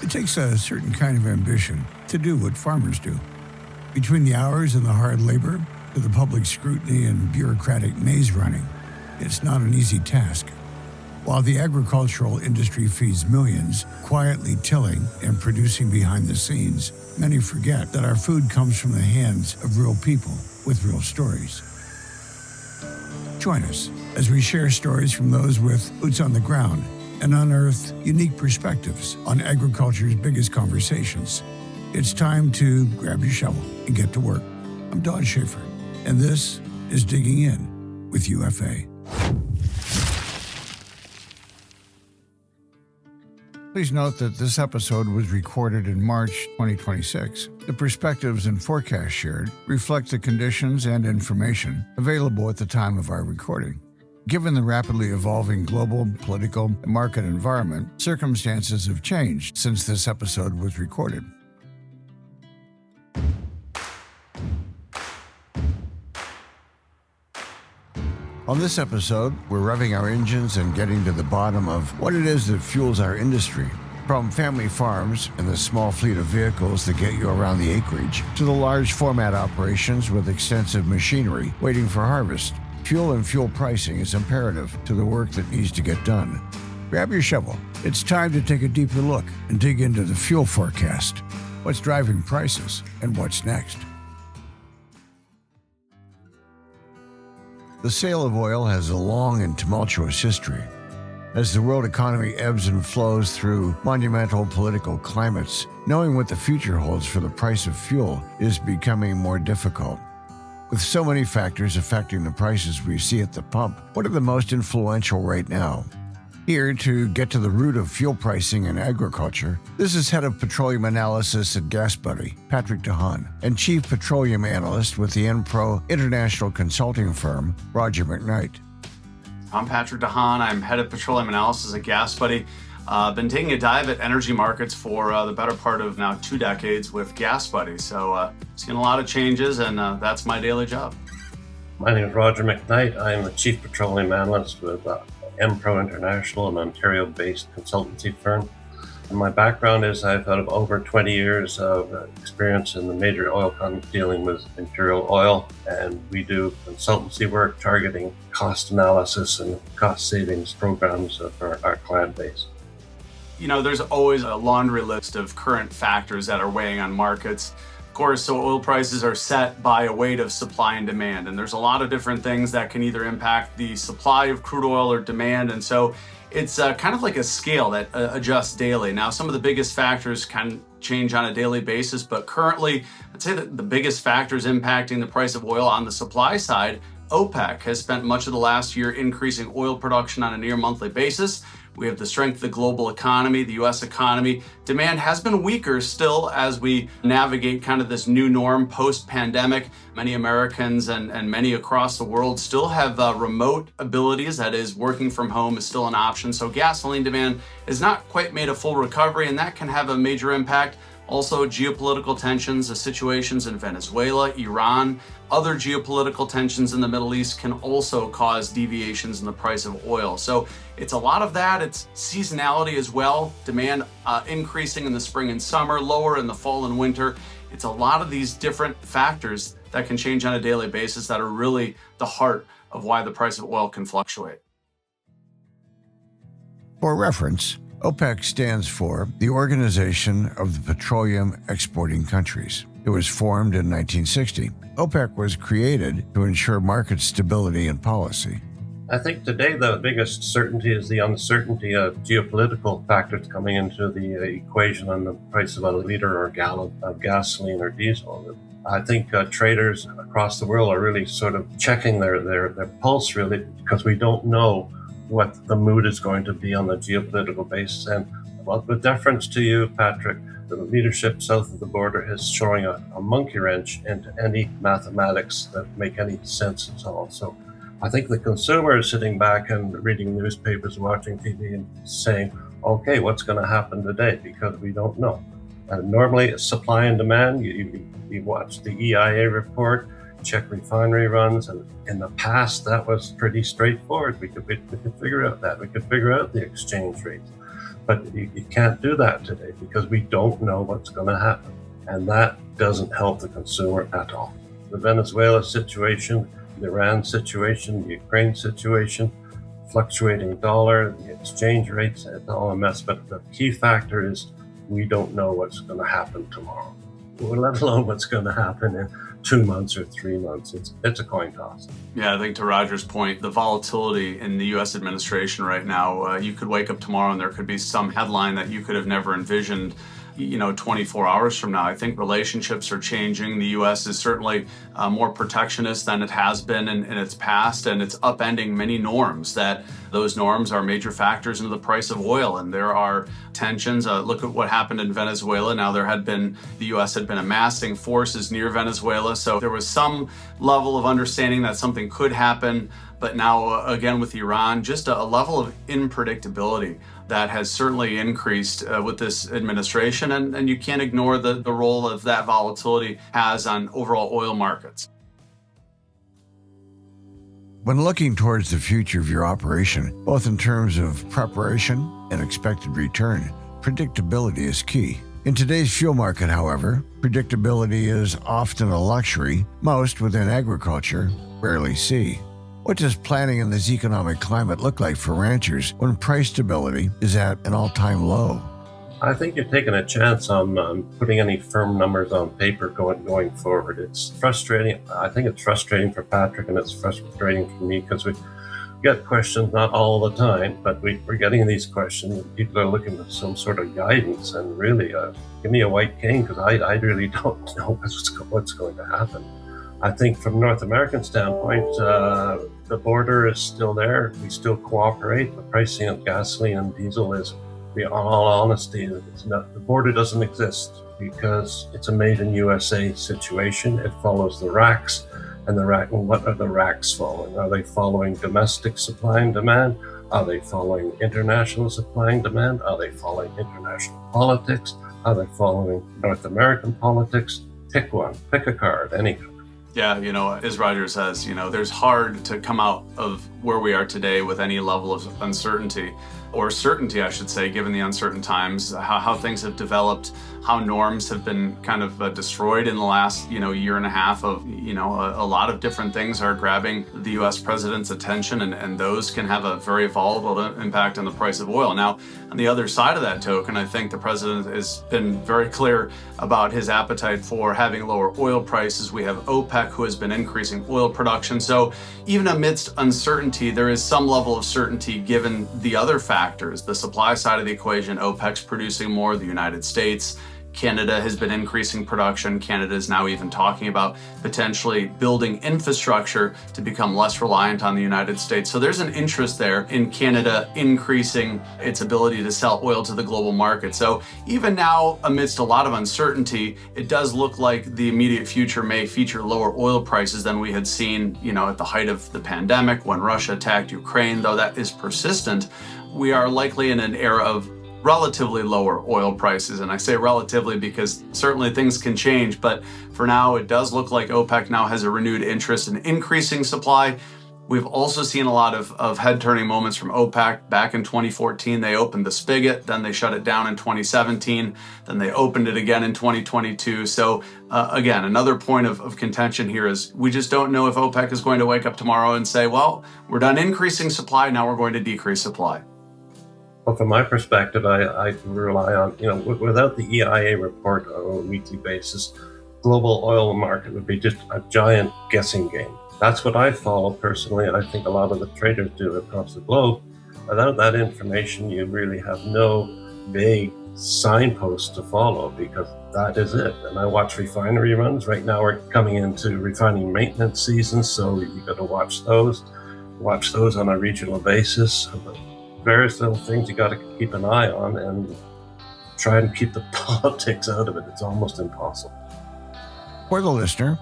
It takes a certain kind of ambition to do what farmers do. Between the hours and the hard labor, to the public scrutiny and bureaucratic maze running, it's not an easy task. While the agricultural industry feeds millions, quietly tilling and producing behind the scenes, many forget that our food comes from the hands of real people with real stories. Join us as we share stories from those with boots on the ground and unearth unique perspectives on agriculture's biggest conversations. It's time to grab your shovel and get to work. I'm Don Schaefer, and this is Digging In with UFA. Please note that this episode was recorded in March 2026. The perspectives and forecasts shared reflect the conditions and information available at the time of our recording. Given the rapidly evolving global, political, and market environment, circumstances have changed since this episode was recorded. On this episode, we're revving our engines and getting to the bottom of what it is that fuels our industry. From family farms and the small fleet of vehicles that get you around the acreage, to the large format operations with extensive machinery waiting for harvest, fuel and fuel pricing is imperative to the work that needs to get done. Grab your shovel. It's time to take a deeper look and dig into the fuel forecast. What's driving prices and what's next? The sale of oil has a long and tumultuous history. As the world economy ebbs and flows through monumental political climates, knowing what the future holds for the price of fuel is becoming more difficult. With so many factors affecting the prices we see at the pump, what are the most influential right now? Here to get to the root of fuel pricing in agriculture, this is Head of Petroleum Analysis at GasBuddy, Patrick DeHaan, and Chief Petroleum Analyst with the Enpro international consulting firm, Roger McKnight. I'm Patrick DeHaan. I'm Head of Petroleum Analysis at GasBuddy. I've been taking a dive at energy markets for the better part of now 2 decades with GasBuddy. So seen a lot of changes, and that's my daily job. My name is Roger McKnight. I'm the Chief Petroleum Analyst with Enpro International, an Ontario-based consultancy firm. And my background is I've had over 20 years of experience in the major oil companies dealing with imperial oil, and we do consultancy work targeting cost analysis and cost savings programs for our client base. You know, there's always a laundry list of current factors that are weighing on markets. Of course, so oil prices are set by a weight of supply and demand, and there's a lot of different things that can either impact the supply of crude oil or demand, and so it's kind of like a scale that adjusts daily. Now, some of the biggest factors can change on a daily basis, but currently, I'd say that the biggest factors impacting the price of oil on the supply side, OPEC has spent much of the last year increasing oil production on a near monthly basis. We have the strength of the global economy, the US economy. Demand has been weaker still as we navigate kind of this new norm post-pandemic. Many Americans and many across the world still have remote abilities, that is, working from home is still an option. So gasoline demand has not quite made a full recovery, and that can have a major impact. Also, geopolitical tensions, the situations in Venezuela, Iran, other geopolitical tensions in the Middle East can also cause deviations in the price of oil. So it's a lot of that. It's seasonality as well. Demand increasing in the spring and summer, lower in the fall and winter. It's a lot of these different factors that can change on a daily basis that are really the heart of why the price of oil can fluctuate. For reference, OPEC stands for the Organization of the Petroleum Exporting Countries. It was formed in 1960. OPEC was created to ensure market stability and policy. I think today the biggest certainty is the uncertainty of geopolitical factors coming into the equation on the price of a liter or gallon of gasoline or diesel. I think traders across the world are really sort of checking their pulse, really, because we don't know what the mood is going to be on the geopolitical basis. And well, with deference to you, Patrick, the leadership south of the border is showing a monkey wrench into any mathematics that make any sense at all. So I think the consumer is sitting back and reading newspapers, watching TV and saying, okay, what's going to happen today? Because we don't know. Normally, supply and demand, you watch the EIA report, check refinery runs, and in the past that was pretty straightforward. We could figure out that. We could figure out the exchange rates. But you can't do that today because we don't know what's going to happen. And that doesn't help the consumer at all. The Venezuela situation, the Iran situation, the Ukraine situation, fluctuating dollar, the exchange rates, it's all a mess. But the key factor is we don't know what's going to happen tomorrow, let alone what's going to happen in 2 months or 3 months. It's a coin toss. Yeah, I think to Roger's point, the volatility in the U.S. administration right now, you could wake up tomorrow and there could be some headline that you could have never envisioned 24 hours from now. I think relationships are changing. The U.S. is certainly more protectionist than it has been in its past, and it's upending many norms. That those norms are major factors into the price of oil, and there are tensions. Look at what happened in Venezuela. Now, the U.S. had been amassing forces near Venezuela, so there was some level of understanding that something could happen. But now, again, with Iran, just a level of unpredictability that has certainly increased with this administration. And you can't ignore the role of that volatility has on overall oil markets. When looking towards the future of your operation, both in terms of preparation and expected return, predictability is key. In today's fuel market, however, predictability is often a luxury most within agriculture rarely see. What does planning in this economic climate look like for ranchers when price stability is at an all-time low? I think you're taking a chance on putting any firm numbers on paper going forward. It's frustrating. I think it's frustrating for Patrick, and it's frustrating for me because we get questions, not all the time, but we're getting these questions. People are looking for some sort of guidance, and really, give me a white cane because I really don't know what's going to happen. I think from North American standpoint, the border is still there. We still cooperate. The pricing of gasoline and diesel is, in all honesty, the border doesn't exist because it's a made in USA situation. It follows the racks, and what are the racks following? Are they following domestic supply and demand? Are they following international supply and demand? Are they following international politics? Are they following North American politics? Pick one. Pick a card, any card. Yeah, as Roger says, there's hard to come out of where we are today with any level of uncertainty, or certainty, I should say, given the uncertain times, how things have developed, how norms have been kind of destroyed in the last, year and a half of, a lot of different things are grabbing the U.S. president's attention, and those can have a very volatile impact on the price of oil. Now, on the other side of that token, I think the president has been very clear about his appetite for having lower oil prices. We have OPEC, who has been increasing oil production. So even amidst uncertainty, there is some level of certainty given the other factors. The supply side of the equation, OPEC's producing more, the United States, Canada has been increasing production. Canada is now even talking about potentially building infrastructure to become less reliant on the United States. So there's an interest there in Canada increasing its ability to sell oil to the global market. So even now, amidst a lot of uncertainty, it does look like the immediate future may feature lower oil prices than we had seen, at the height of the pandemic when Russia attacked Ukraine. Though that is persistent, we are likely in an era of relatively lower oil prices. And I say relatively because certainly things can change, but for now, it does look like OPEC now has a renewed interest in increasing supply. We've also seen a lot of head-turning moments from OPEC. Back in 2014, they opened the spigot, then they shut it down in 2017, then they opened it again in 2022. So again, another point of contention here is we just don't know if OPEC is going to wake up tomorrow and say, well, we're done increasing supply, now we're going to decrease supply. Well, from my perspective, I rely on, without the EIA report on a weekly basis, global oil market would be just a giant guessing game. That's what I follow personally, and I think a lot of the traders do across the globe. Without that information, you really have no vague signposts to follow because that is it. And I watch refinery runs. Right now we're coming into refining maintenance season, so you got to watch those on a regional basis. Various little things you got to keep an eye on and try and keep the politics out of it. It's almost impossible. For the listener,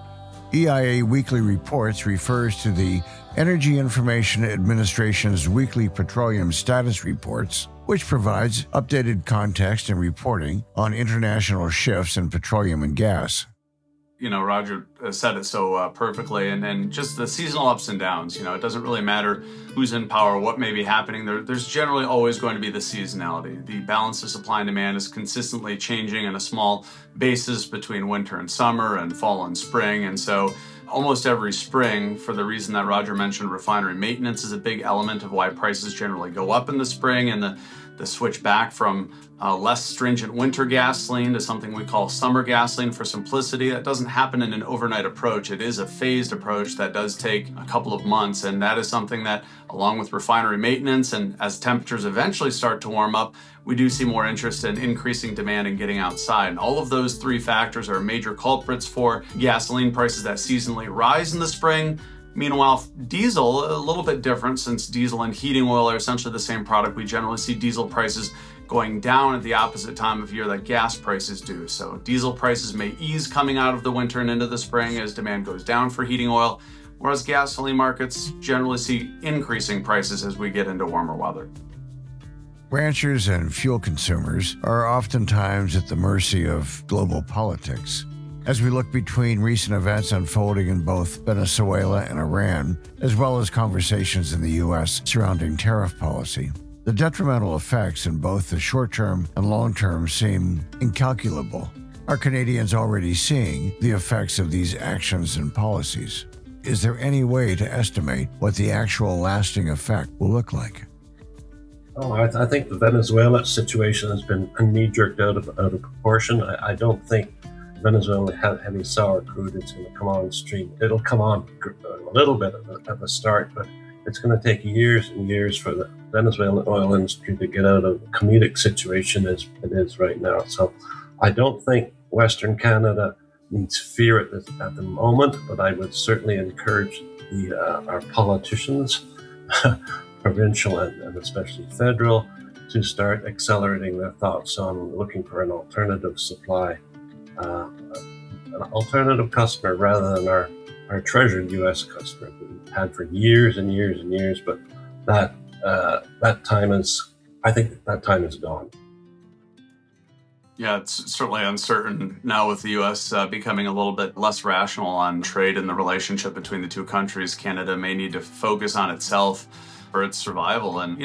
EIA Weekly Reports refers to the Energy Information Administration's weekly petroleum status reports, which provides updated context and reporting on international shifts in petroleum and gas. Roger said it so perfectly. And just the seasonal ups and downs, it doesn't really matter who's in power, what may be happening. There's generally always going to be the seasonality. The balance of supply and demand is consistently changing in a small basis between winter and summer and fall and spring. And so almost every spring, for the reason that Roger mentioned, refinery maintenance is a big element of why prices generally go up in the spring, and the switch back from less stringent winter gasoline to something we call summer gasoline for simplicity. That doesn't happen in an overnight approach. It is a phased approach that does take a couple of months, and that is something that, along with refinery maintenance and as temperatures eventually start to warm up, we do see more interest in increasing demand and getting outside. And all of those three factors are major culprits for gasoline prices that seasonally rise in the spring. Meanwhile, diesel, a little bit different, since diesel and heating oil are essentially the same product. We generally see diesel prices going down at the opposite time of year that gas prices do. So diesel prices may ease coming out of the winter and into the spring as demand goes down for heating oil, whereas gasoline markets generally see increasing prices as we get into warmer weather. Ranchers and fuel consumers are oftentimes at the mercy of global politics. As we look between recent events unfolding in both Venezuela and Iran, as well as conversations in the U.S. surrounding tariff policy, the detrimental effects in both the short term and long term seem incalculable. Are Canadians already seeing the effects of these actions and policies? Is there any way to estimate what the actual lasting effect will look like? Oh, I think the Venezuela situation has been knee-jerked out of proportion. I don't think Venezuela heavy sour crude is going to come on stream. It'll come on a little bit at the start, but it's going to take years and years for the Venezuelan oil industry to get out of the comedic situation as it is right now. So I don't think Western Canada needs fear at the moment, but I would certainly encourage our politicians, provincial and especially federal, to start accelerating their thoughts on looking for an alternative supply, an alternative customer rather than our treasured U.S. customer we've had for years and years and years. But that time is, I think that time is gone. Yeah, it's certainly uncertain now with the U.S. Becoming a little bit less rational on trade and the relationship between the two countries. Canada may need to focus on itself for its survival. And,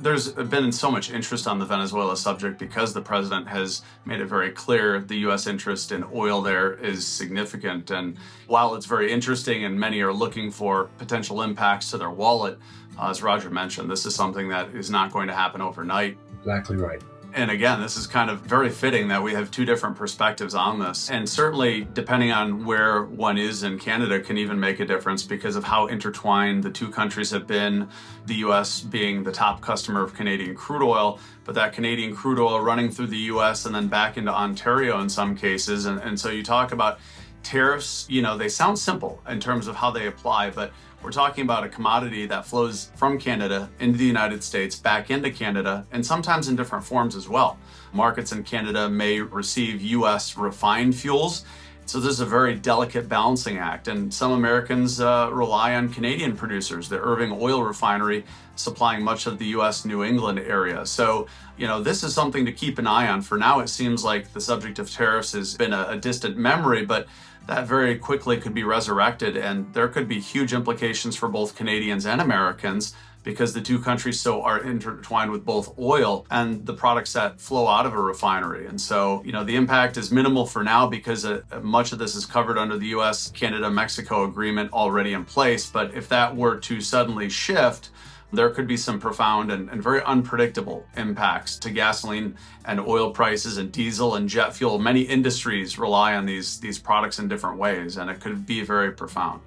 there's been so much interest on the Venezuela subject because the president has made it very clear the U.S. interest in oil there is significant. And while it's very interesting and many are looking for potential impacts to their wallet, as Roger mentioned, this is something that is not going to happen overnight. Exactly right. And again, this is kind of very fitting that we have two different perspectives on this. And certainly, depending on where one is in Canada can even make a difference because of how intertwined the two countries have been, the U.S. being the top customer of Canadian crude oil, but that Canadian crude oil running through the U.S. and then back into Ontario in some cases. And so you talk about tariffs, they sound simple in terms of how they apply, but we're talking about a commodity that flows from Canada into the United States, back into Canada, and sometimes in different forms as well. Markets in Canada may receive U.S. refined fuels. So this is a very delicate balancing act. And some Americans rely on Canadian producers, the Irving Oil Refinery supplying much of the U.S. New England area. So, this is something to keep an eye on. For now, it seems like the subject of tariffs has been a distant memory, but that very quickly could be resurrected, and there could be huge implications for both Canadians and Americans because the two countries are intertwined with both oil and the products that flow out of a refinery. And so, the impact is minimal for now because much of this is covered under the U.S., Canada, Mexico agreement already in place. But if that were to suddenly shift, there could be some profound and very unpredictable impacts to gasoline and oil prices and diesel and jet fuel. Many industries rely on these products in different ways, and it could be very profound.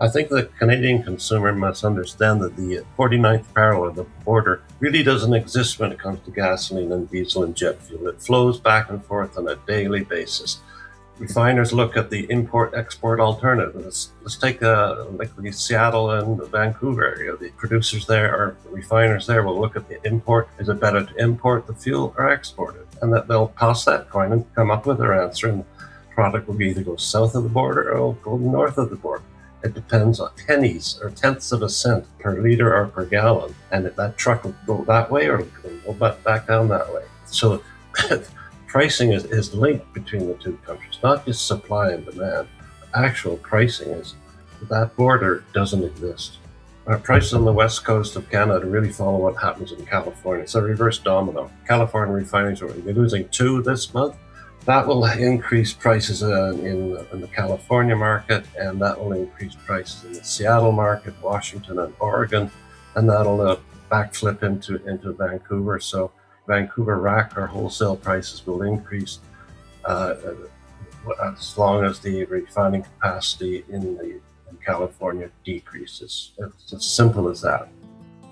I think the Canadian consumer must understand that the 49th parallel of the border really doesn't exist when it comes to gasoline and diesel and jet fuel. It flows back and forth on a daily basis. Refiners look at the import-export alternative. Let's take like the Seattle and the Vancouver area. The producers there, or the refiners there, will look at the import. Is it better to import the fuel or export it? And that they'll toss that coin and come up with their answer. And the product will either go south of the border or it'll go north of the border. It depends on pennies or tenths of a cent per liter or per gallon. And that truck will go that way or it'll go back down that way. So pricing is linked between the two countries, not just supply and demand. Actual pricing is that border doesn't exist. Our prices on the west coast of Canada really follow what happens in California. It's a reverse domino. California refineries are losing 2 this month. That will increase prices in the California market, and that will increase prices in the Seattle market, Washington, and Oregon, and that'll backflip into Vancouver. So Vancouver rack or wholesale prices will increase as long as the refining capacity in California decreases. It's as simple as that.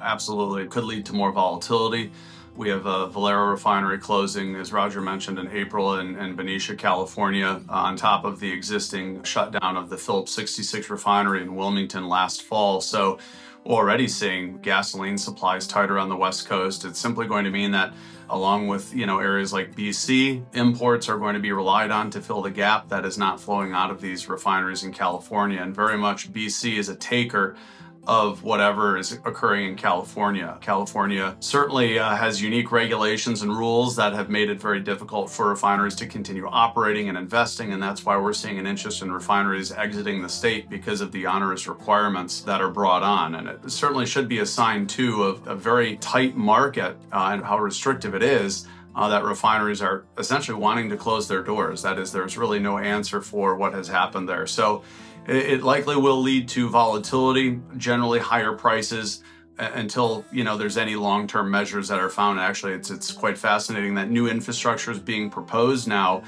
Absolutely. It could lead to more volatility. We have a Valero refinery closing, as Roger mentioned, in April in Benicia, California, on top of the existing shutdown of the Phillips 66 refinery in Wilmington last fall. So we're already seeing gasoline supplies tighter on the West Coast. It's simply going to mean that along with areas like BC, imports are going to be relied on to fill the gap that is not flowing out of these refineries in California. And very much BC is a taker of whatever is occurring in California. California certainly has unique regulations and rules that have made it very difficult for refineries to continue operating and investing, and that's why we're seeing an interest in refineries exiting the state because of the onerous requirements that are brought on. And it certainly should be a sign, too, of a very tight market and how restrictive it is that refineries are essentially wanting to close their doors. That is, there's really no answer for what has happened there. So it likely will lead to volatility, generally higher prices until there's any long-term measures that are found. Actually, it's quite fascinating that new infrastructure is being proposed now,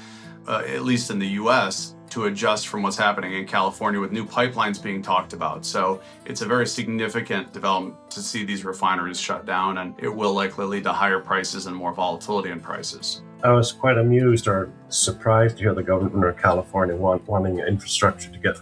at least in the U.S., to adjust from what's happening in California with new pipelines being talked about. So it's a very significant development to see these refineries shut down, and it will likely lead to higher prices and more volatility in prices. I was quite amused or surprised to hear the government of California wanting infrastructure to get.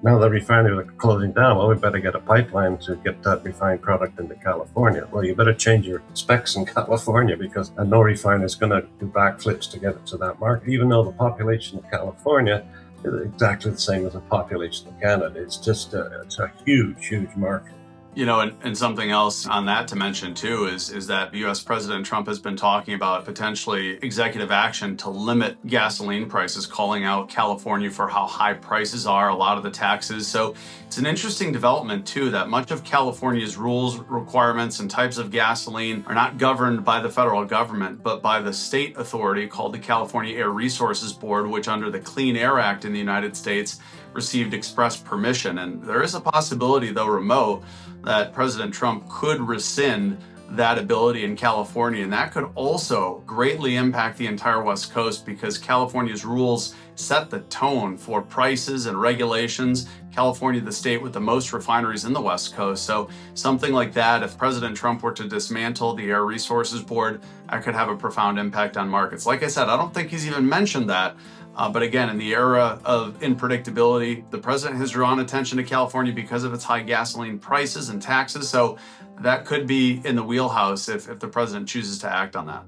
Now the refineries are closing down, well, we better get a pipeline to get that refined product into California. Well, you better change your specs in California because no refiner is going to do backflips to get it to that market, even though the population of California is exactly the same as the population of Canada. It's just it's a huge, huge market. And something else on that to mention too is that U.S. President Trump has been talking about potentially executive action to limit gasoline prices, calling out California for how high prices are, a lot of the taxes. So it's an interesting development too that much of California's rules, requirements, and types of gasoline are not governed by the federal government, but by the state authority called the California Air Resources Board, which under the Clean Air Act in the United States received express permission. And there is a possibility, though remote, that President Trump could rescind that ability in California. And that could also greatly impact the entire West Coast because California's rules set the tone for prices and regulations. California, the state with the most refineries in the West Coast. So something like that, if President Trump were to dismantle the Air Resources Board, that could have a profound impact on markets. Like I said, I don't think he's even mentioned that. But again, in the era of unpredictability, the president has drawn attention to California because of its high gasoline prices and taxes. So that could be in the wheelhouse if the president chooses to act on that.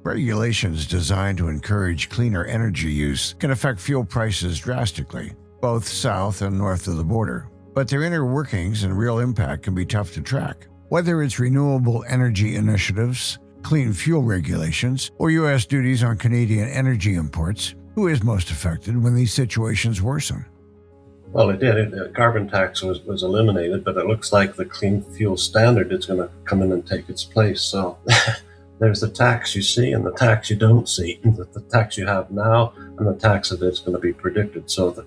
Regulations designed to encourage cleaner energy use can affect fuel prices drastically, both south and north of the border. But their inner workings and real impact can be tough to track. Whether it's renewable energy initiatives, clean fuel regulations, or U.S. duties on Canadian energy imports, who is most affected when these situations worsen? Well, it did. The carbon tax was eliminated, but it looks like the clean fuel standard is going to come in and take its place. So there's the tax you see and the tax you don't see, the tax you have now and the tax that is going to be predicted. So the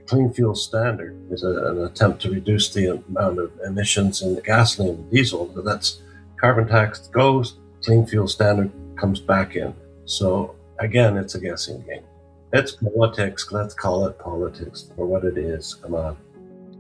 clean fuel standard is an attempt to reduce the amount of emissions in the gasoline and diesel. But that's carbon tax goes, clean fuel standard comes back in. So again, it's a guessing game. It's politics. Let's call it politics for what it is. Come on.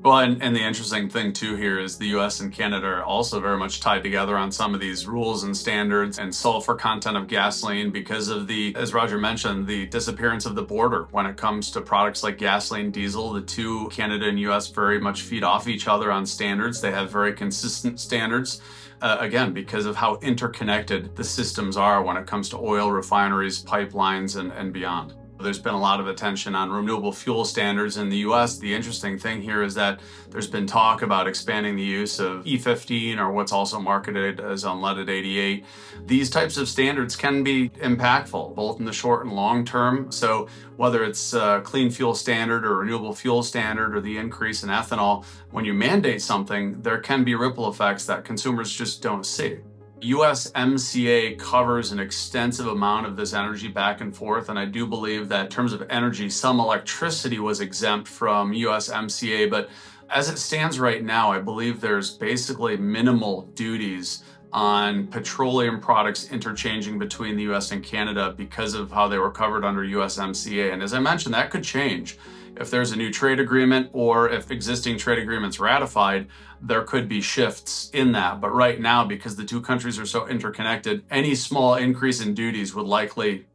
Well, and the interesting thing too here is the U.S. and Canada are also very much tied together on some of these rules and standards and sulfur content of gasoline because of as Roger mentioned, the disappearance of the border when it comes to products like gasoline, diesel. The two, Canada and U.S., very much feed off each other on standards. They have very consistent standards. Again, because of how interconnected the systems are when it comes to oil refineries, pipelines, and beyond. There's been a lot of attention on renewable fuel standards in the US. The interesting thing here is that there's been talk about expanding the use of E15, or what's also marketed as unleaded 88. These types of standards can be impactful, both in the short and long term. So whether it's a clean fuel standard or renewable fuel standard or the increase in ethanol, when you mandate something, there can be ripple effects that consumers just don't see. USMCA covers an extensive amount of this energy back and forth, and I do believe that in terms of energy, some electricity was exempt from USMCA, but as it stands right now, I believe there's basically minimal duties on petroleum products interchanging between the US and Canada because of how they were covered under USMCA. And as I mentioned, that could change. If there's a new trade agreement or if existing trade agreements ratified, there could be shifts in that. But right now, because the two countries are so interconnected, any small increase in duties would likely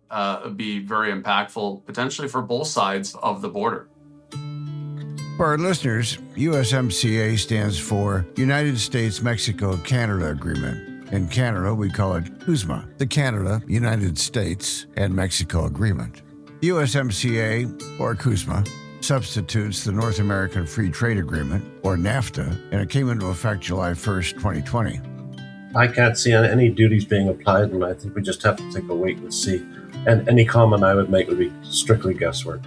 be very impactful, potentially for both sides of the border. For our listeners, USMCA stands for United States-Mexico-Canada Agreement. In Canada, we call it CUSMA, the Canada, United States, and Mexico Agreement. USMCA, or CUSMA, substitutes the North American Free Trade Agreement, or NAFTA, and it came into effect July 1st, 2020. I can't see any duties being applied, and I think we just have to take a wait and see. And any comment I would make would be strictly guesswork.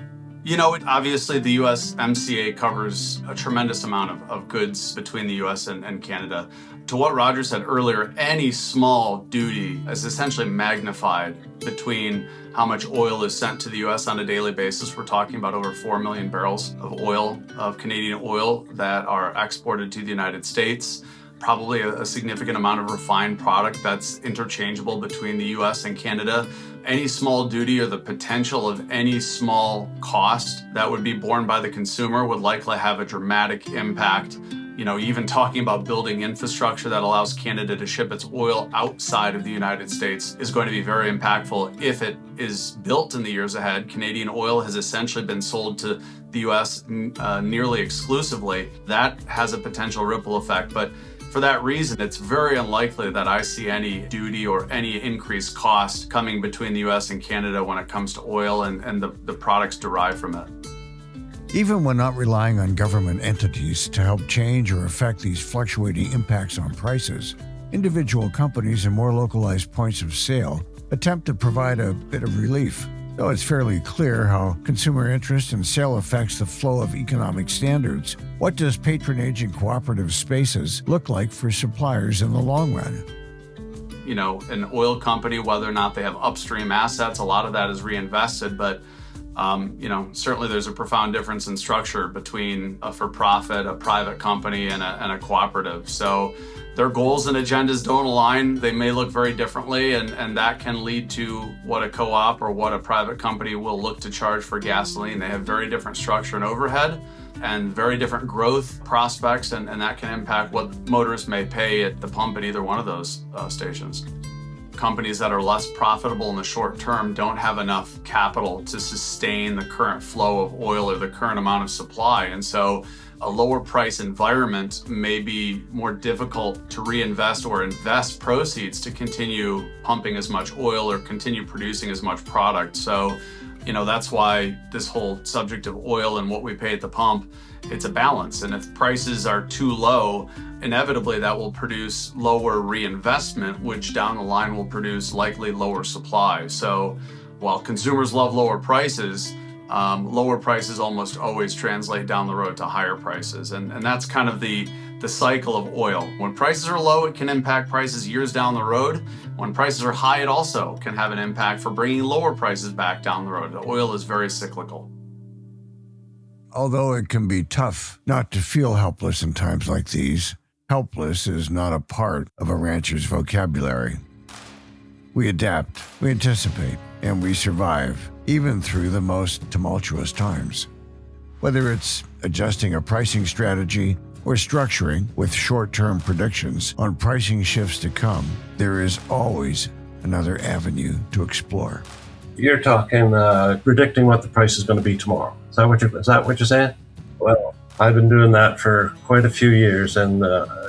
You know, obviously the USMCA covers a tremendous amount of goods between the US and Canada. To what Roger said earlier, any small duty is essentially magnified between how much oil is sent to the US on a daily basis. We're talking about over 4 million barrels of oil, of Canadian oil, that are exported to the United States. Probably a significant amount of refined product that's interchangeable between the US and Canada. Any small duty or the potential of any small cost that would be borne by the consumer would likely have a dramatic impact. You know, even talking about building infrastructure that allows Canada to ship its oil outside of the United States is going to be very impactful if it is built in the years ahead. Canadian oil has essentially been sold to the US nearly exclusively. That has a potential ripple effect, but for that reason, it's very unlikely that I see any duty or any increased cost coming between the US and Canada when it comes to oil and the products derived from it. Even when not relying on government entities to help change or affect these fluctuating impacts on prices, individual companies and more localized points of sale attempt to provide a bit of relief. Though it's fairly clear how consumer interest and sale affects the flow of economic standards, what does patronage in cooperative spaces look like for suppliers in the long run? You know, an oil company, whether or not they have upstream assets, a lot of that is reinvested, but you know, certainly there's a profound difference in structure between a for-profit, a private company, and a cooperative. So their goals and agendas don't align. They may look very differently, and that can lead to what a co-op or what a private company will look to charge for gasoline. They have very different structure and overhead and very different growth prospects, and that can impact what motorists may pay at the pump at either one of those stations. Companies that are less profitable in the short term don't have enough capital to sustain the current flow of oil or the current amount of supply. And so a lower price environment may be more difficult to reinvest or invest proceeds to continue pumping as much oil or continue producing as much product. So, you know, that's why this whole subject of oil and what we pay at the pump, it's a balance. And if prices are too low, inevitably that will produce lower reinvestment, which down the line will produce likely lower supply. So while consumers love lower prices almost always translate down the road to higher prices. And that's kind of the cycle of oil. When prices are low, it can impact prices years down the road. When prices are high, it also can have an impact for bringing lower prices back down the road. The oil is very cyclical. Although it can be tough not to feel helpless in times like these, helpless is not a part of a rancher's vocabulary. We adapt, we anticipate, and we survive, even through the most tumultuous times. Whether it's adjusting a pricing strategy or structuring with short-term predictions on pricing shifts to come, there is always another avenue to explore. You're talking predicting what the price is going to be tomorrow. Is that what you're saying? Well, I've been doing that for quite a few years, and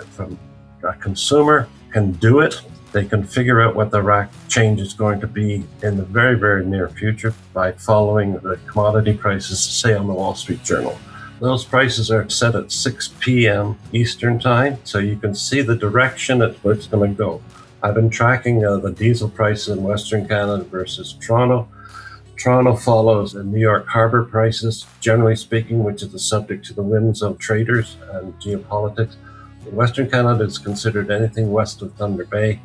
from a consumer can do it. They can figure out what the rack change is going to be in the very, very near future by following the commodity prices, say on the Wall Street Journal. Those prices are set at 6 p.m. Eastern time, so you can see the direction at which it's going to go. I've been tracking the diesel prices in Western Canada versus Toronto. Toronto follows the New York Harbor prices, generally speaking, which is the subject to the whims of traders and geopolitics. Western Canada is considered anything west of Thunder Bay,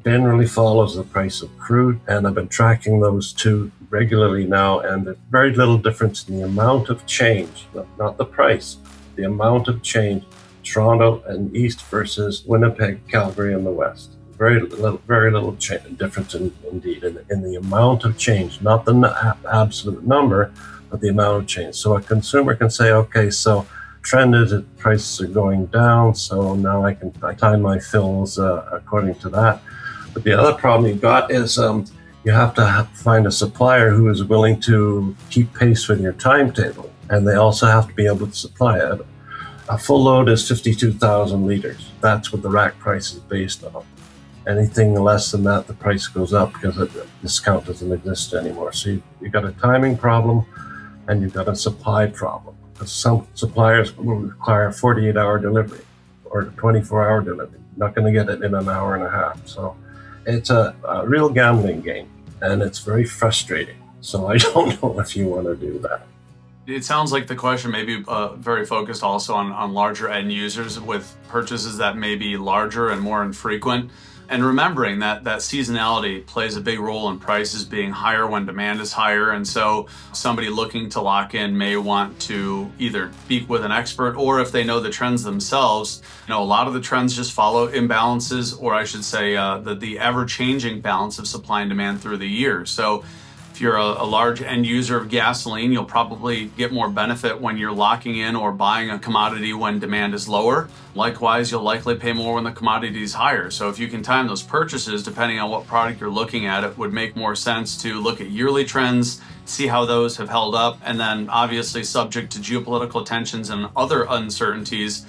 generally follows the price of crude, and I've been tracking those two regularly now, and there's very little difference in the amount of change, not the price, the amount of change, Toronto and east versus Winnipeg, Calgary, and the west. Very little difference indeed in the amount of change, not the absolute number, but the amount of change. So a consumer can say, okay, so trend is that prices are going down, so now I time my fills according to that. But the other problem you've got is you have to find a supplier who is willing to keep pace with your timetable, and they also have to be able to supply it. A full load is 52,000 liters. That's what the rack price is based on. Anything less than that, the price goes up because the discount doesn't exist anymore. So you've got a timing problem and you've got a supply problem. Because some suppliers will require 48-hour delivery or 24-hour delivery. You're not going to get it in an hour and a half. So it's a real gambling game, and it's very frustrating. So I don't know if you want to do that. It sounds like the question may be very focused also on larger end users with purchases that may be larger and more infrequent. And remembering that seasonality plays a big role in prices being higher when demand is higher. And so somebody looking to lock in may want to either speak with an expert, or if they know the trends themselves, a lot of the trends just follow imbalances, or I should say the ever-changing balance of supply and demand through the year. So if you're a large end user of gasoline, you'll probably get more benefit when you're locking in or buying a commodity when demand is lower. Likewise, you'll likely pay more when the commodity is higher. So if you can time those purchases, depending on what product you're looking at, it would make more sense to look at yearly trends, see how those have held up, and then obviously subject to geopolitical tensions and other uncertainties,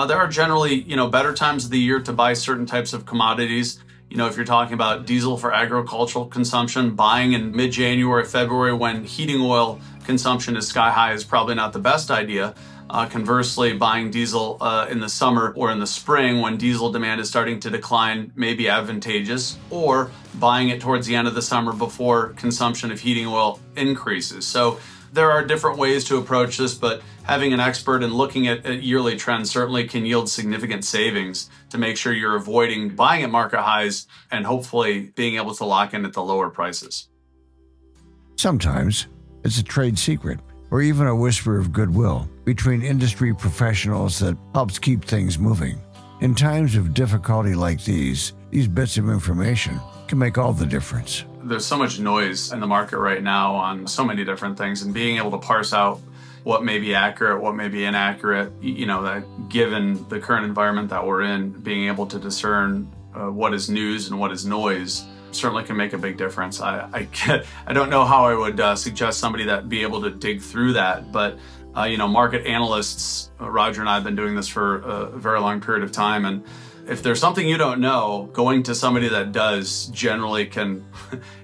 there are generally, better times of the year to buy certain types of commodities. If you're talking about diesel for agricultural consumption, buying in mid-January, February when heating oil consumption is sky high is probably not the best idea. Conversely, buying diesel in the summer or in the spring when diesel demand is starting to decline may be advantageous, or buying it towards the end of the summer before consumption of heating oil increases. So there are different ways to approach this, but having an expert and looking at yearly trends certainly can yield significant savings to make sure you're avoiding buying at market highs and hopefully being able to lock in at the lower prices. Sometimes it's a trade secret or even a whisper of goodwill between industry professionals that helps keep things moving. In times of difficulty like these bits of information can make all the difference. There's so much noise in the market right now on so many different things, and being able to parse out what may be accurate, what may be inaccurate, that given the current environment that we're in, being able to discern what is news and what is noise certainly can make a big difference. I don't know how I would suggest somebody that be able to dig through that, but market analysts, Roger and I have been doing this for a very long period of time, and if there's something you don't know, going to somebody that does generally can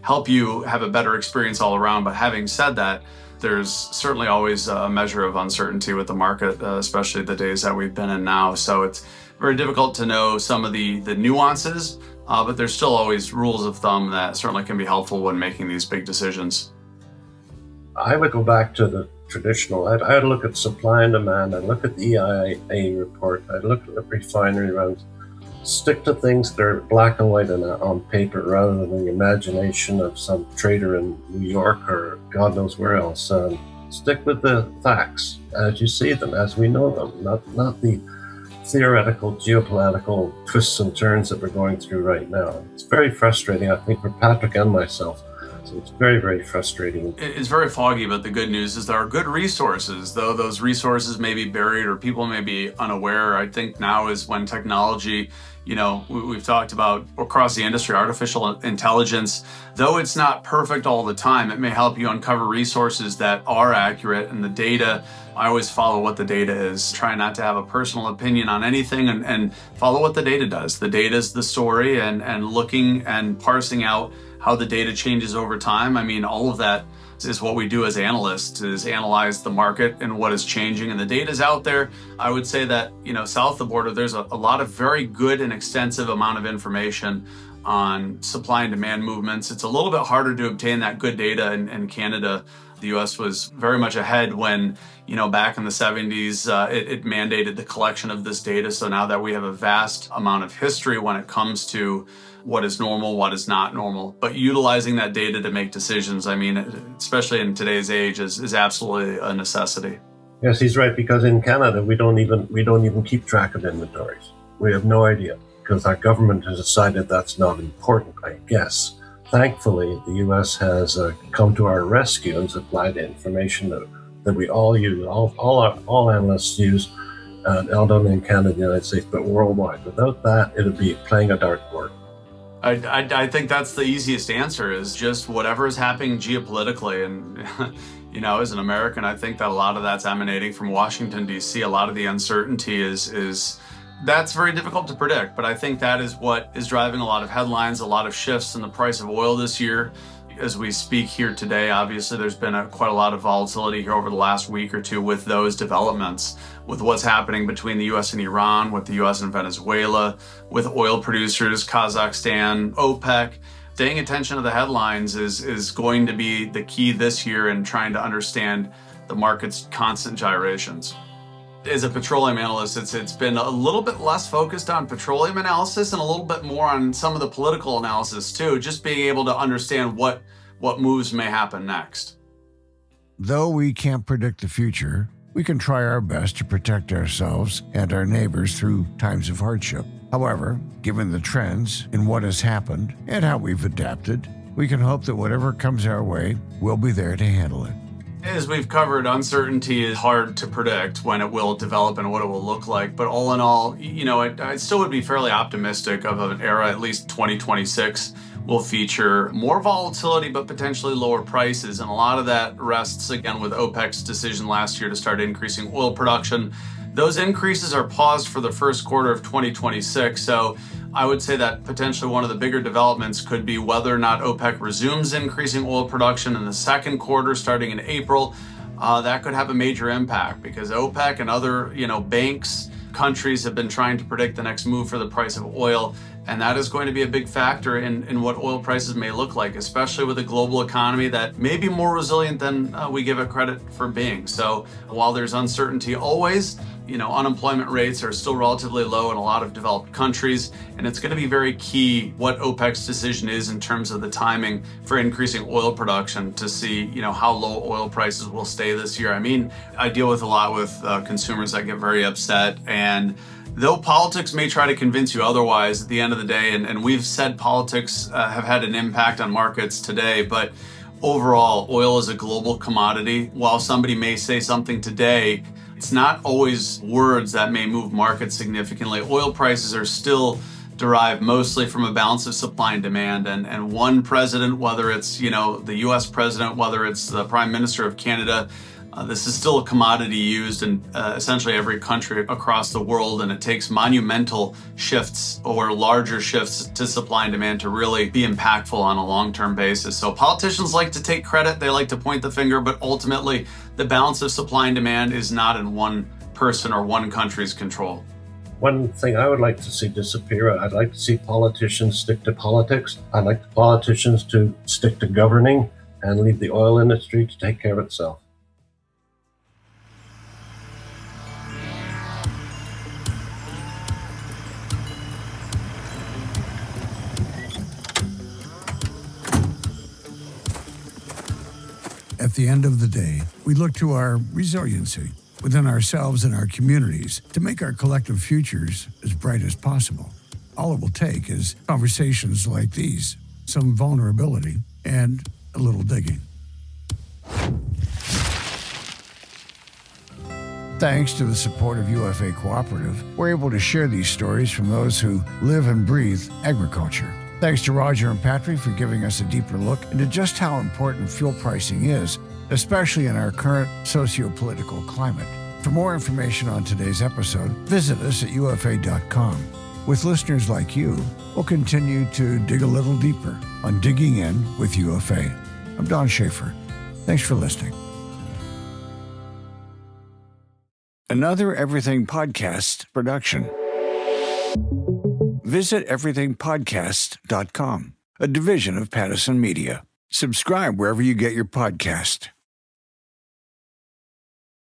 help you have a better experience all around. But having said that, there's certainly always a measure of uncertainty with the market, especially the days that we've been in now. So it's very difficult to know some of the nuances, but there's still always rules of thumb that certainly can be helpful when making these big decisions. I would go back to the traditional. I'd look at supply and demand. I'd look at the EIA report. I'd look at the refinery runs. Stick to things that are black and white on paper rather than the imagination of some trader in New York or God knows where else. Stick with the facts as you see them, as we know them, not the theoretical geopolitical twists and turns that we're going through right now. It's very frustrating, I think, for Patrick and myself. So it's very, very frustrating. It's very foggy, but the good news is there are good resources, though those resources may be buried or people may be unaware. I think now is when technology We've talked about across the industry, artificial intelligence. Though it's not perfect all the time, it may help you uncover resources that are accurate. And the data, I always follow what the data is. Try not to have a personal opinion on anything and follow what the data does. The data is the story, and looking and parsing out how the data changes over time. I mean, all of that is what we do as analysts, is analyze the market and what is changing, and the data is out there. I would say that, south of the border, there's a lot of very good and extensive amount of information on supply and demand movements. It's a little bit harder to obtain that good data in Canada. The U.S. was very much ahead when, back in the 70s, it mandated the collection of this data. So now that we have a vast amount of history when it comes to what is normal, what is not normal, but utilizing that data to make decisions, I mean, especially in today's age, is absolutely a necessity. Yes, he's right, because in Canada, we don't even keep track of inventories. We have no idea, because our government has decided that's not important, I guess. Thankfully, the U.S. has come to our rescue and supplied information that we all use, all analysts use, not only in Canada, the United States, but worldwide. Without that, it would be playing a dartboard. I think that's the easiest answer, is just whatever is happening geopolitically. And, as an American, I think that a lot of that's emanating from Washington, D.C. A lot of the uncertainty is that's very difficult to predict. But I think that is what is driving a lot of headlines, a lot of shifts in the price of oil this year. As we speak here today, obviously, there's been quite a lot of volatility here over the last week or two with those developments, with what's happening between the U.S. and Iran, with the U.S. and Venezuela, with oil producers, Kazakhstan, OPEC. Paying attention to the headlines is going to be the key this year in trying to understand the market's constant gyrations. As a petroleum analyst, it's been a little bit less focused on petroleum analysis and a little bit more on some of the political analysis too, just being able to understand what moves may happen next. Though we can't predict the future, we can try our best to protect ourselves and our neighbors through times of hardship. However, given the trends in what has happened and how we've adapted, we can hope that whatever comes our way, we'll be there to handle it. As we've covered, uncertainty is hard to predict when it will develop and what it will look like. But all in all, I still would be fairly optimistic of an era, at least 2026, will feature more volatility, but potentially lower prices. And a lot of that rests, again, with OPEC's decision last year to start increasing oil production. Those increases are paused for the first quarter of 2026. So I would say that potentially one of the bigger developments could be whether or not OPEC resumes increasing oil production in the second quarter, starting in April. That could have a major impact, because OPEC and other, banks, countries have been trying to predict the next move for the price of oil. And that is going to be a big factor in what oil prices may look like, especially with a global economy that may be more resilient than we give it credit for being. So while there's uncertainty always, unemployment rates are still relatively low in a lot of developed countries. And it's going to be very key what OPEC's decision is in terms of the timing for increasing oil production to see, how low oil prices will stay this year. I mean, I deal with a lot with consumers that get very upset, and though politics may try to convince you otherwise at the end of the day, and we've said politics have had an impact on markets today, but overall, oil is a global commodity. While somebody may say something today, it's not always words that may move markets significantly. Oil prices are still derived mostly from a balance of supply and demand. And one president, whether it's, the US president, whether it's the Prime Minister of Canada, this is still a commodity used in essentially every country across the world, and it takes monumental shifts or larger shifts to supply and demand to really be impactful on a long-term basis. So politicians like to take credit, they like to point the finger, but ultimately the balance of supply and demand is not in one person or one country's control. One thing I would like to see disappear, I'd like to see politicians stick to politics. I'd like the politicians to stick to governing and leave the oil industry to take care of itself. At the end of the day, we look to our resiliency within ourselves and our communities to make our collective futures as bright as possible. All it will take is conversations like these, some vulnerability, and a little digging. Thanks to the support of UFA Cooperative, we're able to share these stories from those who live and breathe agriculture. Thanks to Roger and Patrick for giving us a deeper look into just how important fuel pricing is, especially in our current socio-political climate. For more information on today's episode, visit us at UFA.com. With listeners like you, we'll continue to dig a little deeper on Digging In with UFA. I'm Don Schaefer. Thanks for listening. Another Everything Podcast production. Visit everythingpodcast.com, a division of Pattison Media. Subscribe wherever you get your podcast.